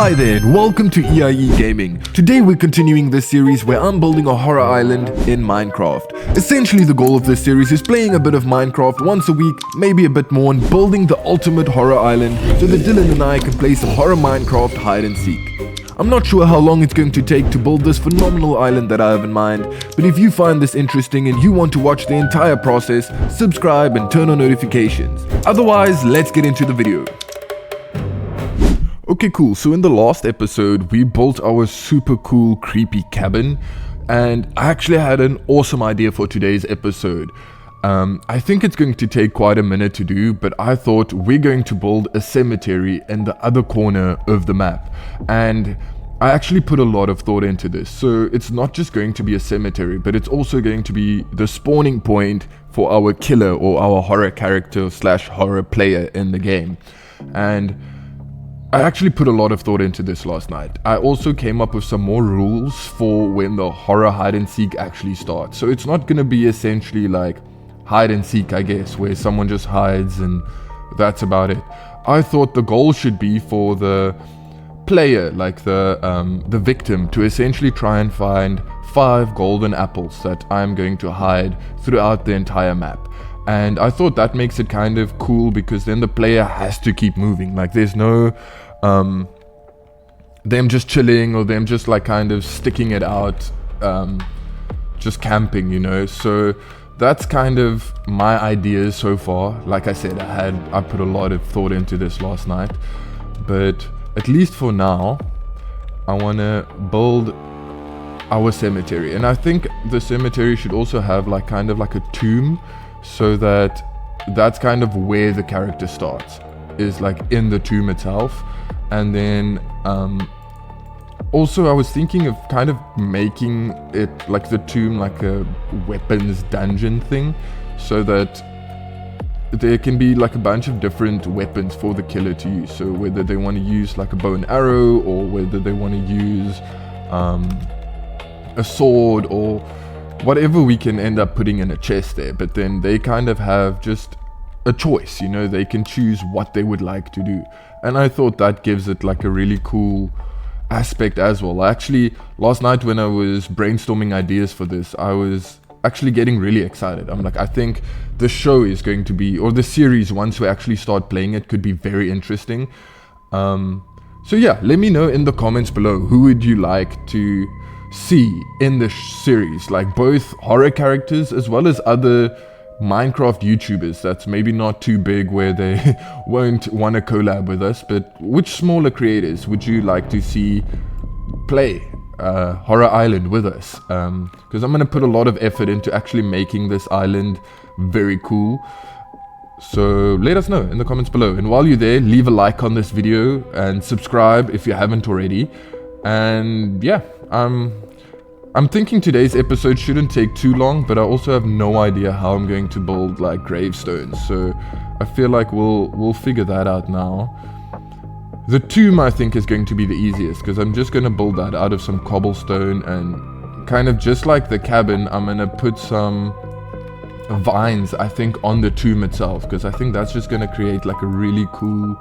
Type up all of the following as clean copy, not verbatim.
Hi there and welcome to E.I.E Gaming. Today we're continuing this series where I'm building a horror island in Minecraft. Essentially the goal of this series is playing a bit of Minecraft once a week, maybe a bit more, and building the ultimate horror island so that Dylan and I can play some horror Minecraft hide and seek. I'm not sure how long it's going to take to build this phenomenal island that I have in mind, but if you find this interesting and you want to watch the entire process, subscribe and turn on notifications. Otherwise, let's get into the video. Okay, cool. So in the last episode, we built our super cool creepy cabin, and I actually had an awesome idea for today's episode. I think it's going to take quite a minute to do, but I thought we're going to build a cemetery in the other corner of the map. And I actually put a lot of thought into this. So it's not just going to be a cemetery, but it's also going to be the spawning point for our killer or our horror character / horror player in the game. And I actually put a lot of thought into this last night. I also came up with some more rules for when the horror hide and seek actually starts. So it's not going to be essentially like hide and seek, I guess, where someone just hides and that's about it. I thought the goal should be for the player, like the victim, to essentially try and find 5 golden apples that I'm going to hide throughout the entire map. And I thought that makes it kind of cool because then the player has to keep moving. Like there's no them just chilling or them just like kind of sticking it out, just camping, you know. So that's kind of my ideas so far. Like I said, I put a lot of thought into this last night, but at least for now, I want to build our cemetery. And I think the cemetery should also have like kind of like a tomb, so that's kind of where the character starts, is like in the tomb itself. And then also I was thinking of kind of making it like the tomb like a weapons dungeon thing, so that there can be like a bunch of different weapons for the killer to use. So whether they want to use like a bow and arrow, or whether they want to use a sword, or whatever we can end up putting in a chest there. But then they kind of have just a choice, you know, they can choose what they would like to do. And I thought that gives it like a really cool aspect as well. Actually, last night when I was brainstorming ideas for this, I was actually getting really excited. I'm like, I think the show is going to be, or the series, once we actually start playing it, could be very interesting. So yeah, let me know in the comments below, who would you like to see in the series, like both horror characters as well as other Minecraft YouTubers that's maybe not too big where they won't want to collab with us, but which smaller creators would you like to see play Horror Island with us? Because I'm going to put a lot of effort into actually making this island very cool. So let us know in the comments below, and while you're there, leave a like on this video and subscribe if you haven't already. And yeah, I'm thinking today's episode shouldn't take too long, but I also have no idea how I'm going to build like gravestones. So I feel like we'll figure that out now. The tomb I think is going to be the easiest, because I'm just going to build that out of some cobblestone, and kind of just like the cabin, I'm going to put some vines, I think, on the tomb itself, because I think that's just going to create like a really cool,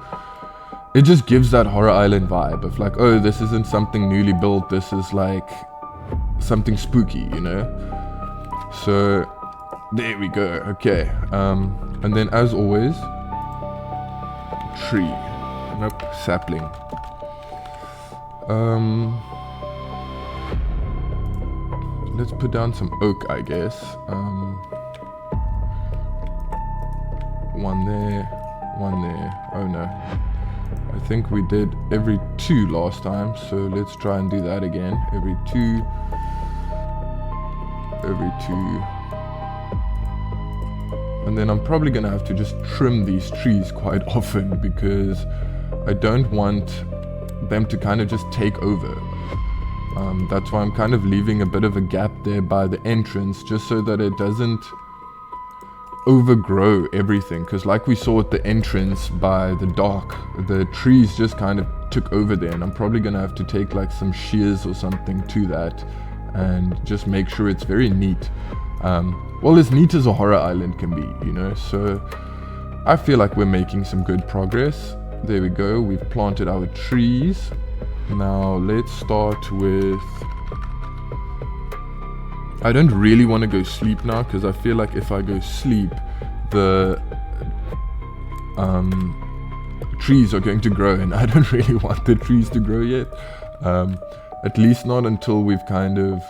it just gives that horror island vibe of like, oh, this isn't something newly built, this is like something spooky, you know. So there we go. Okay, and then as always, tree, nope, sapling. Let's put down some oak, I guess. One there, one there. Oh no, I think we did every 2 last time, so let's try and do that again. Every 2. And then I'm probably gonna have to just trim these trees quite often, because I don't want them to kind of just take over. That's why I'm kind of leaving a bit of a gap there by the entrance, just so that it doesn't overgrow everything, because like we saw at the entrance by the dock, the trees just kind of took over there, and I'm probably gonna have to take like some shears or something to that and just make sure it's very neat, well, as neat as a horror island can be, you know. So I feel like we're making some good progress. There we go, we've planted our trees. Now let's start with... I don't really want to go sleep now, because I feel like if I go sleep, the trees are going to grow, and I don't really want the trees to grow yet. At least not until we've kind of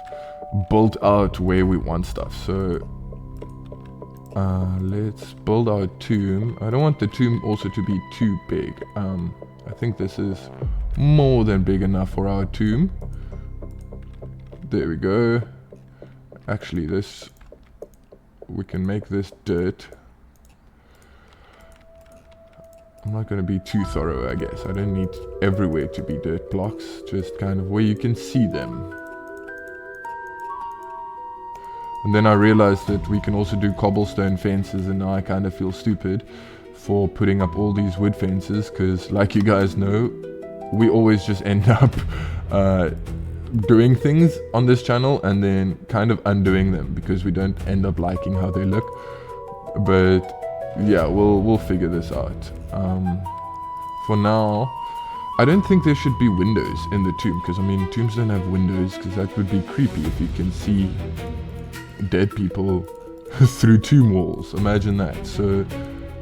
built out where we want stuff. So let's build our tomb. I don't want the tomb also to be too big. I think this is more than big enough for our tomb. There we go. Actually, this, we can make this dirt. I'm not going to be too thorough, I guess. I don't need everywhere to be dirt blocks, just kind of where you can see them. And then I realized that we can also do cobblestone fences, and now I kind of feel stupid for putting up all these wood fences, because like you guys know, we always just end up doing things on this channel and then kind of undoing them because we don't end up liking how they look. But yeah, we'll figure this out. For now, I don't think there should be windows in the tomb, because I mean, tombs don't have windows, because that would be creepy if you can see dead people through tomb walls. Imagine that. So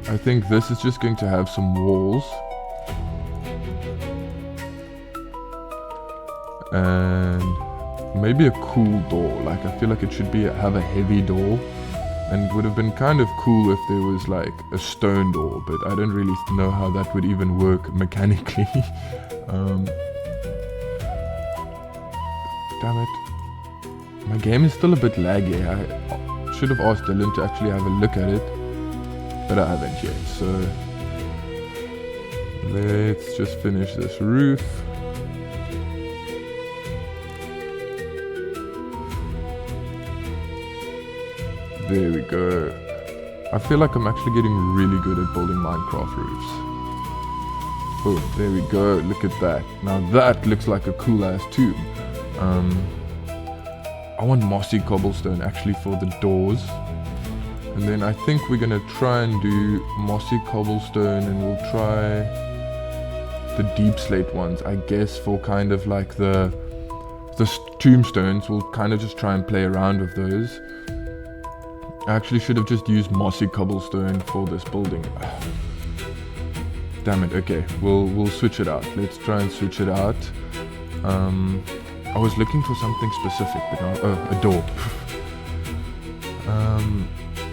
I think this is just going to have some walls, and maybe a cool door. Like, I feel like it should have a heavy door, and it would have been kind of cool if there was like a stone door, but I don't really know how that would even work mechanically. Damn it. My game is still a bit laggy. I should have asked Dylan to actually have a look at it, but I haven't yet. So let's just finish this roof. There we go. I feel like I'm actually getting really good at building Minecraft roofs. Oh, there we go. Look at that. Now that looks like a cool ass tomb. I want mossy cobblestone actually for the doors. And then I think we're gonna try and do mossy cobblestone, and we'll try the deep slate ones, I guess, for kind of like the tombstones. We'll kind of just try and play around with those. I actually should have just used mossy cobblestone for this building. Damn it. Okay, we'll switch it out. Let's try and switch it out. I was looking for something specific, but now, a door.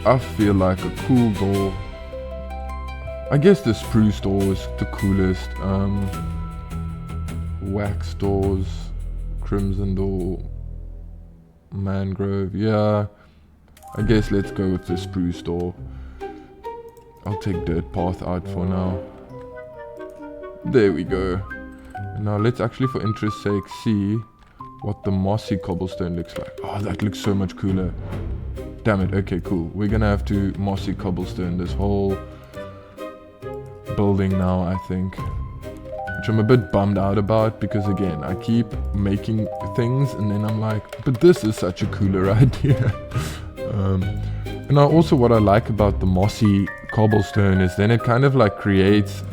I feel like a cool door. I guess the spruce door is the coolest. Wax doors, crimson door, mangrove. Yeah, I guess let's go with the spruce door. I'll take dirt path out for now. There we go. Now let's actually, for interest's sake, see what the mossy cobblestone looks like. Oh, that looks so much cooler. Damn it. Okay, cool. We're gonna have to mossy cobblestone this whole building now, I think. Which I'm a bit bummed out about, because again, I keep making things and then I'm like, but this is such a cooler idea. And now also what I like about the mossy cobblestone is then it kind of like creates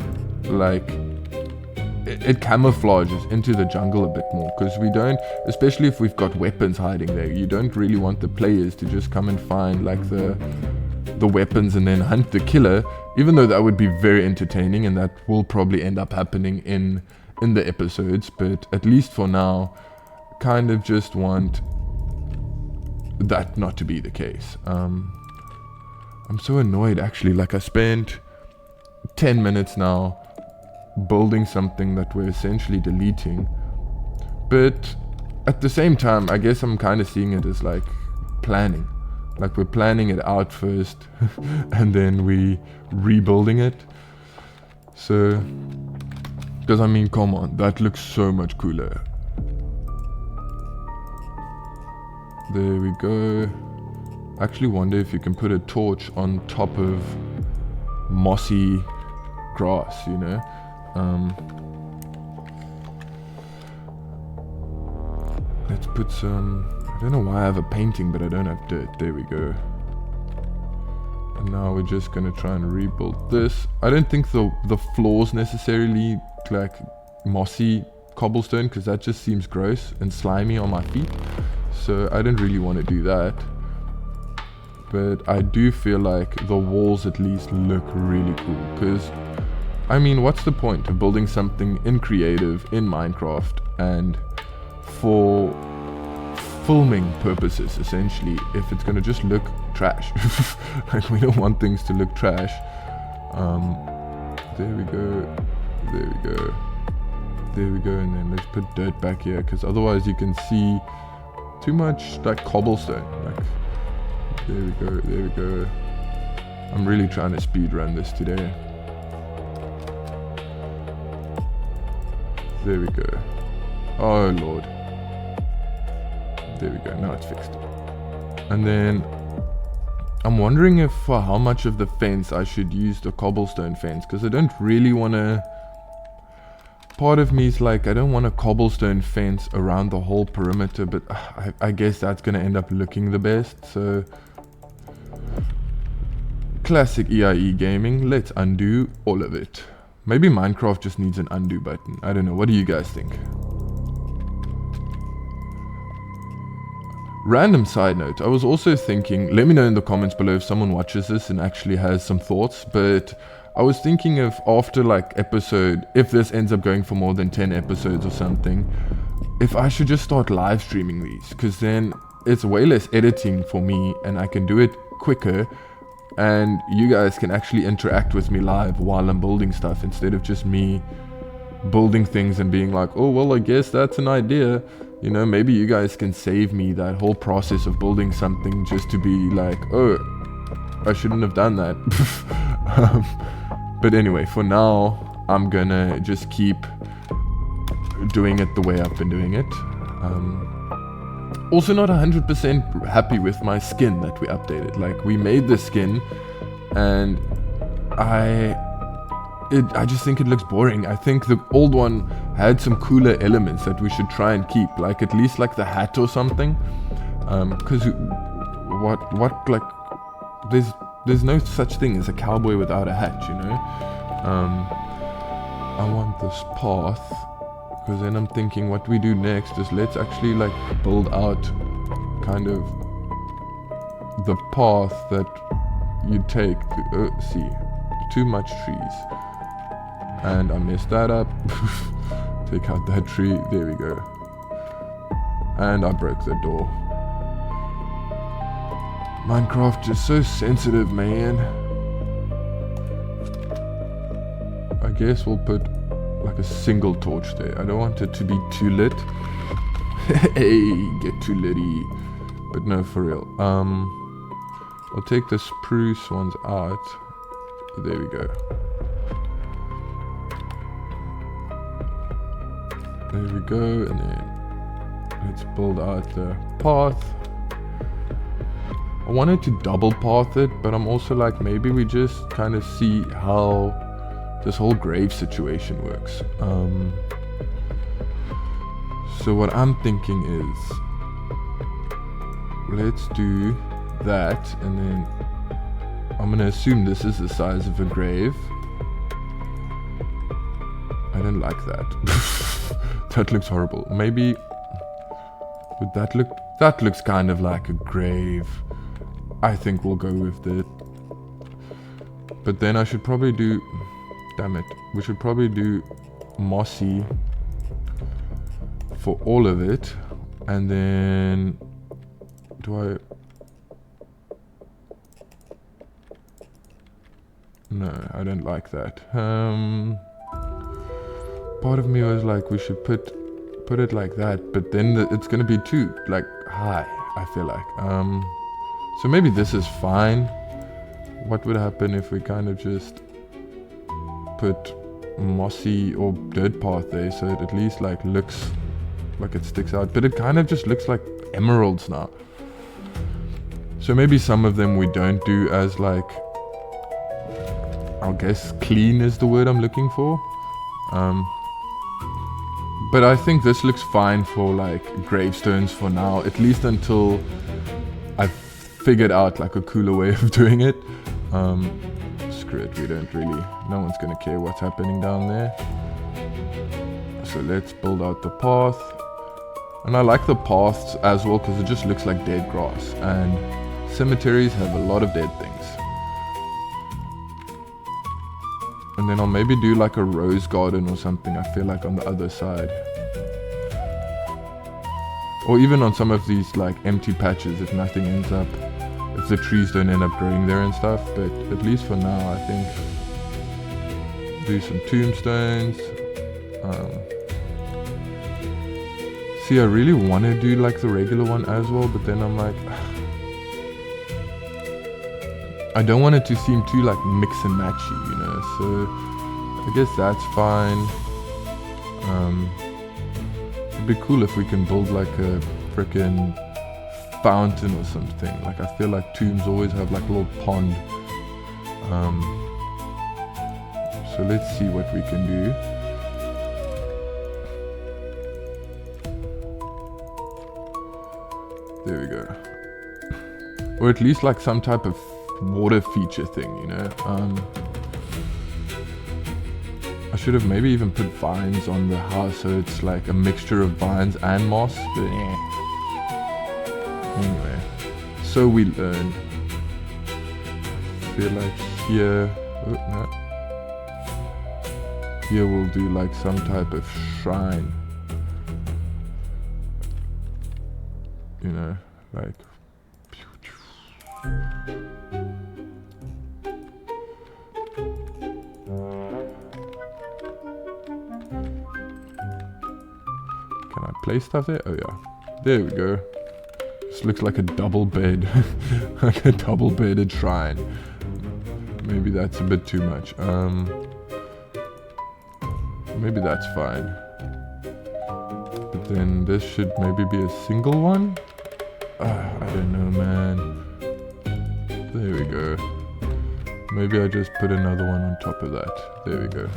like, it camouflages into the jungle a bit more, because we don't, especially if we've got weapons hiding there, you don't really want the players to just come and find like the weapons and then hunt the killer, even though that would be very entertaining, and that will probably end up happening in the episodes. But at least for now, kind of just want that not to be the case. I'm so annoyed actually. Like, I spent 10 minutes now building something that we're essentially deleting, but at the same time I guess I'm kind of seeing it as like planning, like we're planning it out first and then we rebuilding it. So, because I mean, come on, that looks so much cooler. There we go. I actually wonder if you can put a torch on top of mossy grass, you know. Let's put some, I don't know why I have a painting but I don't have dirt. There we go. And now we're just gonna try and rebuild this. I don't think the floors necessarily like mossy cobblestone because that just seems gross and slimy on my feet. So I didn't really want to do that. But I do feel like the walls at least look really cool, because I mean, what's the point of building something in creative in Minecraft and for filming purposes essentially if it's gonna just look trash? Like, we don't want things to look trash. There we go, there we go, there we go, and then let's put dirt back here, because otherwise you can see too much like cobblestone. Like, there we go, there we go. I'm really trying to speed run this today. There we go. Oh lord. There we go, now it's fixed. And then I'm wondering if for how much of the fence I should use the cobblestone fence, because I don't really want to... Part of me is like, I don't want a cobblestone fence around the whole perimeter, but I guess that's going to end up looking the best. So classic E.I.E gaming, let's undo all of it. Maybe Minecraft just needs an undo button. I don't know, what do you guys think? Random side note, I was also thinking, let me know in the comments below if someone watches this and actually has some thoughts, but I was thinking of after like episode, if this ends up going for more than 10 episodes or something, if I should just start live streaming these, because then it's way less editing for me and I can do it quicker, and you guys can actually interact with me live while I'm building stuff, instead of just me building things and being like, oh well, I guess that's an idea. You know, maybe you guys can save me that whole process of building something just to be like, oh, I shouldn't have done that. But anyway, for now, I'm gonna just keep doing it the way I've been doing it. Also not 100% happy with my skin that we updated. Like, we made the skin and I just think it looks boring. I think the old one had some cooler elements that we should try and keep, like at least like the hat or something. Because what like, there's no such thing as a cowboy without a hat, you know. I want this path, because then I'm thinking what we do next is let's actually like build out kind of the path that you take to, see, too much trees. And I messed that up. Take out that tree. There we go. And I broke the door. Minecraft is so sensitive, man. I guess we'll put like a single torch there. I don't want it to be too lit. Hey, get too litty. But no, for real. I'll take the spruce ones out. There we go. There we go, and then let's build out the path. I wanted to double path it, but I'm also like, maybe we just kind of see how this whole grave situation works. So what I'm thinking is, let's do that, and then I'm gonna assume this is the size of a grave. I don't like that. That looks horrible. Maybe would that look? That looks kind of like a grave. I think we'll go with it. But then I should probably do... Damn it. We should probably do mossy for all of it. And then... Do I... No, I don't like that. Part of me was like, we should put it like that, but then it's gonna be too like high, I feel like. So maybe this is fine. What would happen if we kind of just put mossy or dirt path there, so it at least like looks like it sticks out, but it kind of just looks like emeralds now. So maybe some of them we don't do as like, I guess clean is the word I'm looking for. But I think this looks fine for like gravestones for now, at least until I've figured out like a cooler way of doing it. Screw it, we don't really, no one's gonna care what's happening down there. So let's build out the path. And I like the paths as well because it just looks like dead grass. And cemeteries have a lot of dead things. And then I'll maybe do like a rose garden or something, I feel like, on the other side. Or even on some of these like empty patches if nothing ends up, if the trees don't end up growing there and stuff. But at least for now, I think do some tombstones. See, I really want to do like the regular one as well, but then I'm like, I don't want it to seem too like mix and matchy, you know, so I guess that's fine. It'd be cool if we can build like a frickin' fountain or something. Like I feel like tombs always have like a little pond. So let's see what we can do. There we go. Or at least like some type of water feature thing, you know. I should have maybe even put vines on the house so it's like a mixture of vines and moss, but anyway, so we learn. Feel like here, no. Here we'll do like some type of shrine, you know, like can I place stuff there? Oh yeah, there we go. This looks like a double bed, like a double bedded shrine. Maybe that's a bit too much. Maybe that's fine. But then this should maybe be a single one? I don't know, man. There we go. Maybe I just put another one on top of that. There we go.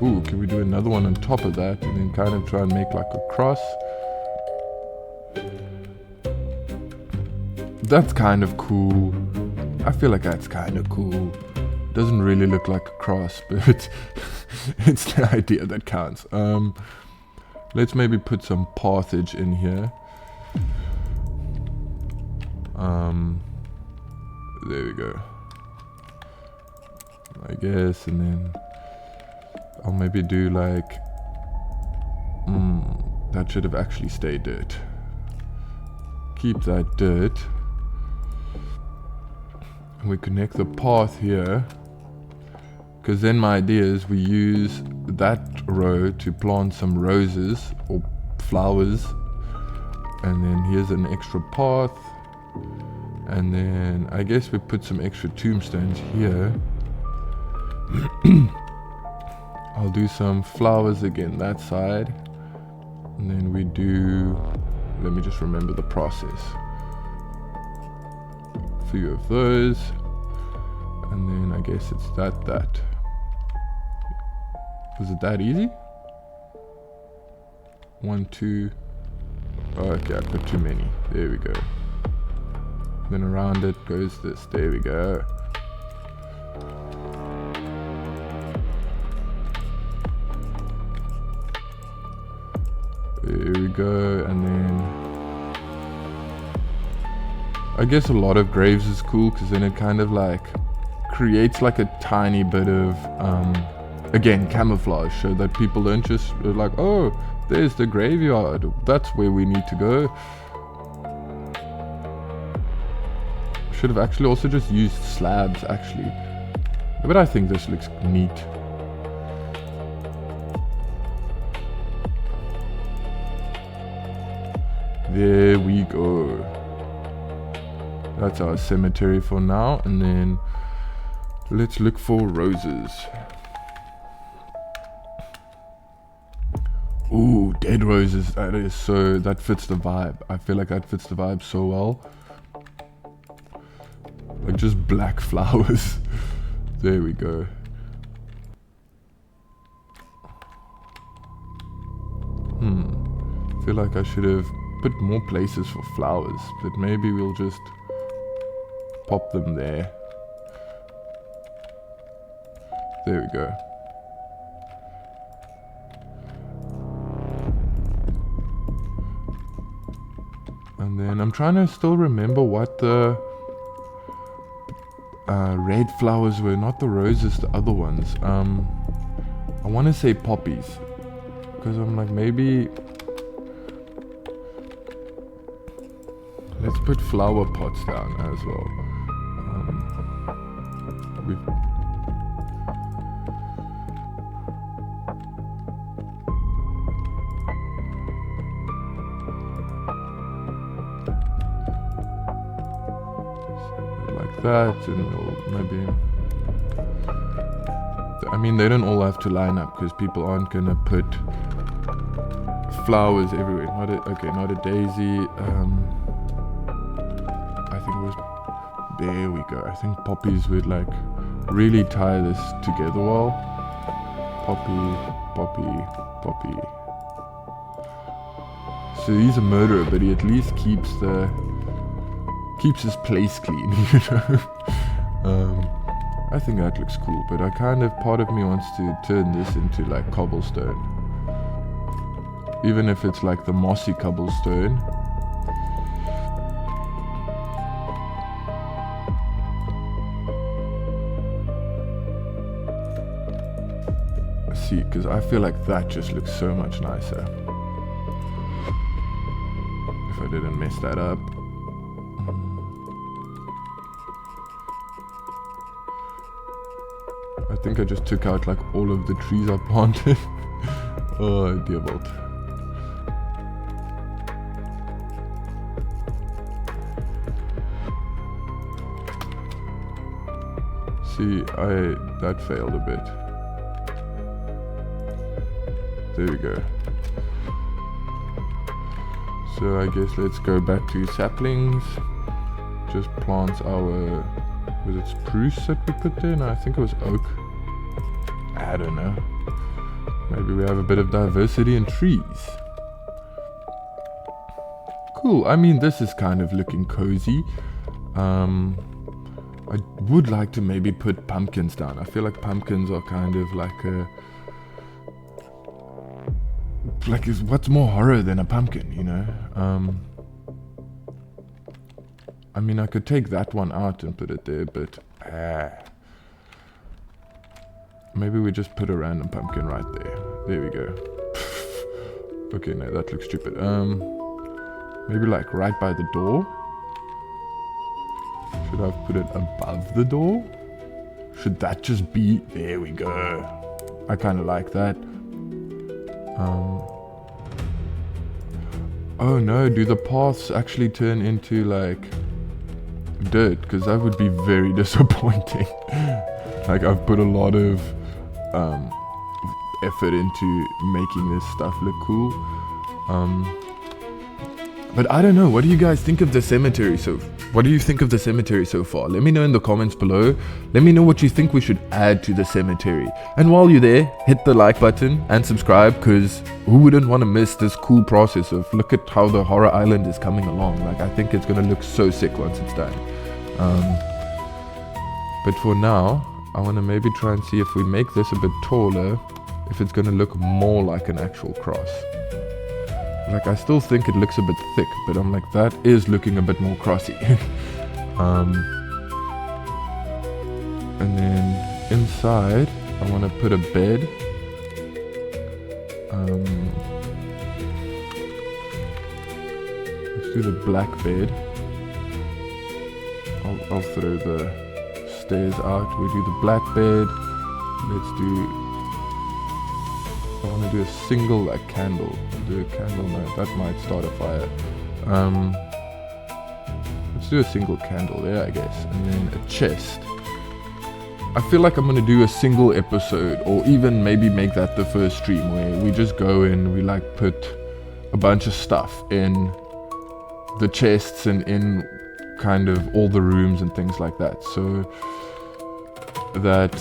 Ooh, can we do another one on top of that and then kind of try and make like a cross? That's kind of cool. I feel like that's kind of cool. Doesn't really look like a cross, but it's the idea that counts. Let's maybe put some pathage in here. There we go. I guess, and then I'll maybe do like that should have actually stayed dirt. Keep that dirt. And we connect the path here, because then my idea is we use that row to plant some roses or flowers, and then here's an extra path, and then I guess we put some extra tombstones here. I'll do some flowers again that side, and then we do, let me just remember the process. A few of those, and then I guess it's that. Was it that easy? 1, 2. Oh, okay, I put too many. There we go. Then around it goes this. There we go. There we go, and then I guess a lot of graves is cool because then it kind of like creates like a tiny bit of again, camouflage, so that people don't just like, oh, there's the graveyard, that's where we need to go. Should have actually also just used slabs actually, but I think this looks neat. There we go. That's our cemetery for now, and then let's look for roses. Ooh, dead roses. That fits the vibe. I feel like that fits the vibe so well. Like just black flowers. There we go. I feel like I should have put more places for flowers, but maybe we'll just pop them there. There we go. And then I'm trying to still remember what the red flowers were, not the roses, the other ones. I want to say poppies, because I'm like, maybe let's put flower pots down as well. Like that, and maybe, I mean, they don't all have to line up, because people aren't gonna put flowers everywhere. Not a daisy. I think it was, there we go. I think poppies would like really tie this together well. Poppy, poppy, poppy. So he's a murderer, but he at least keeps his place clean, you know. I think that looks cool, but part of me wants to turn this into like cobblestone, even if it's like the mossy cobblestone. See, because I feel like that just looks so much nicer if I didn't mess that up. I think I just took out like all of the trees I planted. Oh dear Lord. See, that failed a bit. There we go. So I guess let's go back to saplings. Just plant our, was it spruce that we put there? No, I think it was oak. I don't know. Maybe we have a bit of diversity in trees. Cool. I mean, this is kind of looking cozy. I would like to maybe put pumpkins down. I feel like pumpkins are kind of like what's more horror than a pumpkin, you know? I mean, I could take that one out and put it there, but maybe we just put a random pumpkin right there. There we go. Okay, no, that looks stupid. Maybe like right by the door. Should I put it above the door? Should that just be, there we go. I kind of like that. Oh no, do the paths actually turn into like dirt? Because that would be very disappointing. Like, I've put a lot of effort into making this stuff look cool. But I don't know, what do you guys think of the cemetery so far? Let me know in the comments below. Let me know what you think we should add to the cemetery. And while you're there, hit the like button and subscribe, because who wouldn't want to miss this cool process of, look at how the horror island is coming along. Like, I think it's going to look so sick once it's done. But for now, I want to maybe try and see if we make this a bit taller, if it's going to look more like an actual cross. Like, I still think it looks a bit thick, but I'm like, that is looking a bit more crossy. And then inside, I want to put a bed. Let's do the black bed. I'll throw the stairs out. We do the black bed. I want to do a single like candle. Do a candle, no, that might start a fire. Let's do a single candle there, I guess. And then a chest. I feel like I'm going to do a single episode, or even maybe make that the first stream, where we just go in, we like put a bunch of stuff in the chests and in kind of all the rooms and things like that, so that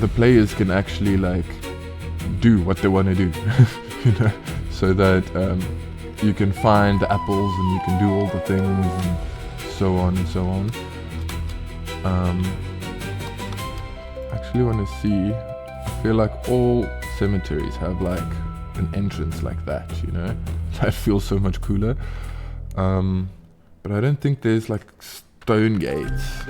the players can actually like do what they want to do. You know, so that you can find the apples and you can do all the things and so on and so on. Actually want to see, I feel like all cemeteries have like an entrance like that, you know. That feels so much cooler. But I don't think there's like stone gates.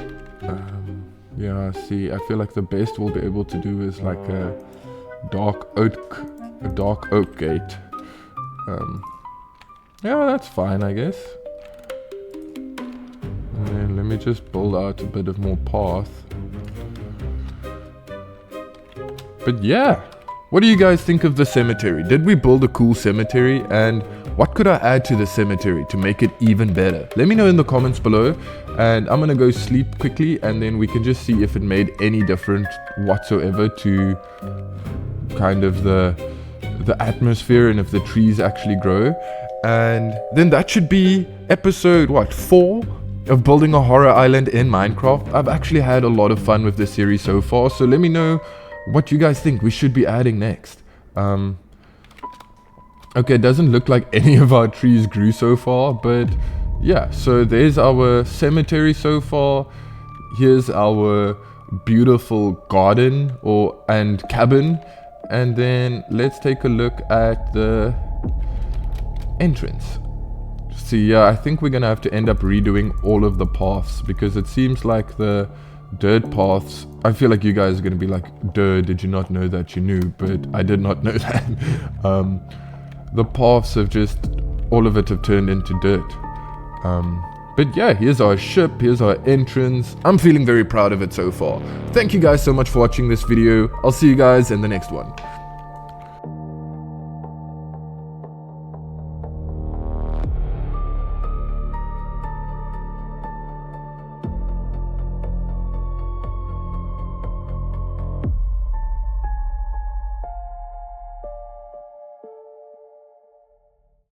Yeah, see, I feel like the best we'll be able to do is like a dark oak gate. Yeah, that's fine, I guess. And then let me just build out a bit of more path. But yeah, what do you guys think of the cemetery? Did we build a cool cemetery? And what could I add to the cemetery to make it even better? Let me know in the comments below, and I'm gonna go sleep quickly, and then we can just see if it made any difference whatsoever to kind of the atmosphere and if the trees actually grow. And then that should be episode 4 of building a horror island in Minecraft. I've actually had a lot of fun with this series so far, so let me know what you guys think we should be adding next. Okay, it doesn't look like any of our trees grew so far, but yeah, so there's our cemetery so far. Here's our beautiful garden and cabin. And then let's take a look at the entrance. See, yeah, I think we're gonna have to end up redoing all of the paths, because it seems like the dirt paths, I feel like you guys are gonna be like, duh, did you not know that? You knew, but I did not know that. The paths have just, all of it have turned into dirt. But yeah, here's our ship, here's our entrance. I'm feeling very proud of it so far. Thank you guys so much for watching this video. I'll see you guys in the next one.